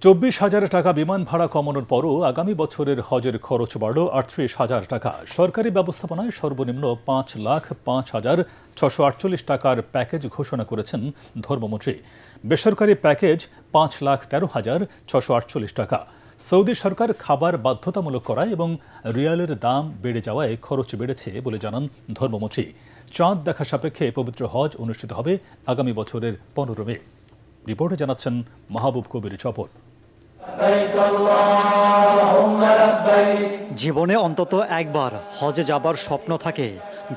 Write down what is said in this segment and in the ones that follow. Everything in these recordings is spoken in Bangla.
24,000 টাকা বিমান ভাড়া কমানোর পরও আগামী বছরের হজের খরচ বাড়ল 38,000 টাকা। সরকারি ব্যবস্থাপনায় সর্বনিম্ন 5,05,648 টাকার প্যাকেজ ঘোষণা করেছেন ধর্মমন্ত্রী। বেসরকারি প্যাকেজ 5,13,648 টাকা। সৌদি সরকার খাবার বাধ্যতামূলক করায় এবং রিয়ালের দাম বেড়ে যাওয়ায় খরচ বেড়েছে বলে জানান ধর্মমন্ত্রী। চাঁদ দেখা সাপেক্ষে পবিত্র হজ অনুষ্ঠিত হবে আগামী বছরের 15 মে। রিপোর্টে জানাচ্ছেন মাহবুব কবির চপল। জীবনে অন্তত একবার হজে যাবার স্বপ্ন থাকে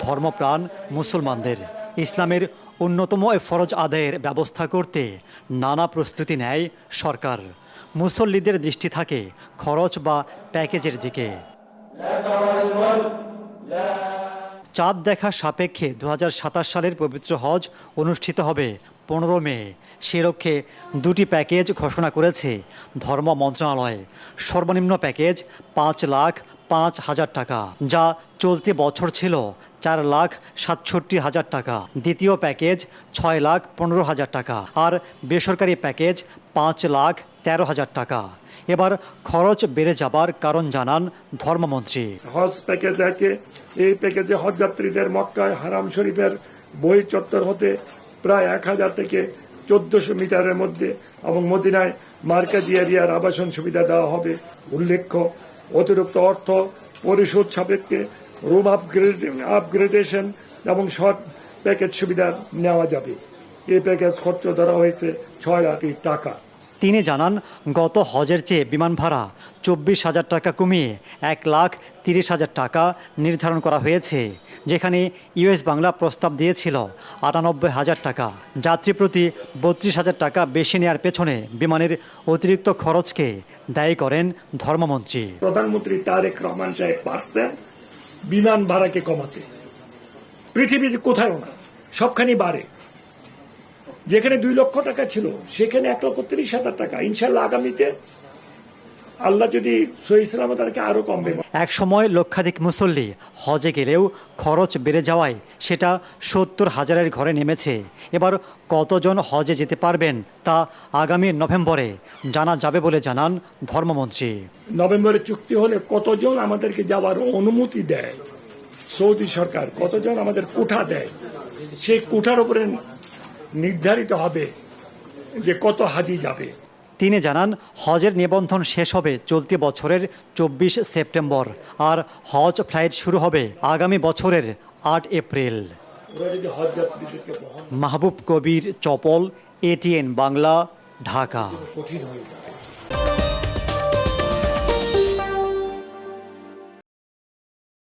ধর্মপ্রাণ মুসলমানদের। ইসলামের অন্যতম এ ফরজ আদায়ের ব্যবস্থা করতে নানা প্রস্তুতি নেয় সরকার। মুসল্লিদের দৃষ্টি থাকে খরচ বা প্যাকেজের দিকে। চাঁদ দেখা সাপেক্ষে 2027 সালের পবিত্র হজ অনুষ্ঠিত হবে 15 মে। সে লক্ষ্যে দুটি প্যাকেজ ঘোষণা করেছে ধর্ম মন্ত্রণালয়। সর্বনিম্ন প্যাকেজ 5,05,000 টাকা, যা চলতি বছর ছিল 4,67,000 টাকা। দ্বিতীয় প্যাকেজ 6,15,000 টাকা আর বেসরকারি প্যাকেজ 5,13,000 টাকা। এবার খরচ বেড়ে যাবার কারণ জানান ধর্মমন্ত্রী। হজ প্যাকেজ একে, এই প্যাকেজে হজ যাত্রীদের মক্কায় হারাম শরীফের বহির চত্বর হতে প্রায় 1,000 থেকে 1,400 মিটারের মধ্যে এবং মদিনায় মার্কাজি এরিয়ার আবাসন সুবিধা দেওয়া হবে। উল্লেখ্য, অতিরিক্ত অর্থ পরিশোধ সাপেক্ষে রুম আপগ্রেডেশন এবং শর্ট প্যাকেজ সুবিধা নেওয়া যাবে। এই প্যাকেজ খরচ ধরা হয়েছে 6 লাখ টাকা। তিনি জানান, গত হজের চেয়ে বিমান ভাড়া 24,000 টাকা কমিয়ে 1,30,000 টাকা নির্ধারণ করা হয়েছে, যেখানে ইউএস বাংলা প্রস্তাব দিয়েছিল 98,000 টাকা। যাত্রী প্রতি 32,000 টাকা বেশি নেওয়ার পেছনে বিমানের অতিরিক্ত খরচকে দায়ী করেন ধর্মমন্ত্রী। প্রধানমন্ত্রী তারেক রহমান সাহেব পারছেন বিমান ভাড়াকে কমাতে, পৃথিবীতে কোথাও না, সবখানি বাড়ে। যেখানে 2 লক্ষ টাকা ছিল সেখানে 1,30,000 টাকা। ইনশাল্লাহ আগামীতে আল্লাহ যদি সহি সালামত তাকে আরো কমবে। এক সময় লক্ষাধিক মুসল্লি হজে গেলেও খরচ বেড়ে যাওয়ায় সেটা 70,000-এর ঘরে নেমেছে। এবার কতজন হজে যেতে পারবেন তা আগামী নভেম্বরে জানা যাবে বলে জানান ধর্মমন্ত্রী। নভেম্বরে চুক্তি হলে কতজন আমাদেরকে যাওয়ার অনুমতি দেয় সৌদি সরকার, কতজন আমাদের কোঠা দেয়, সেই কোঠার উপরে নির্ধারিত হবে যে কত হাজি যাবে। তিনি জানান, হজের নিবন্ধন শেষ হবে চলতি বছরের 24 সেপ্টেম্বর আর হজ ফ্লাইট শুরু হবে আগামী বছরের 8 এপ্রিল। মাহবুব কবির চপল, ATN বাংলা, ঢাকা। কঠিন হয়ে যাবে।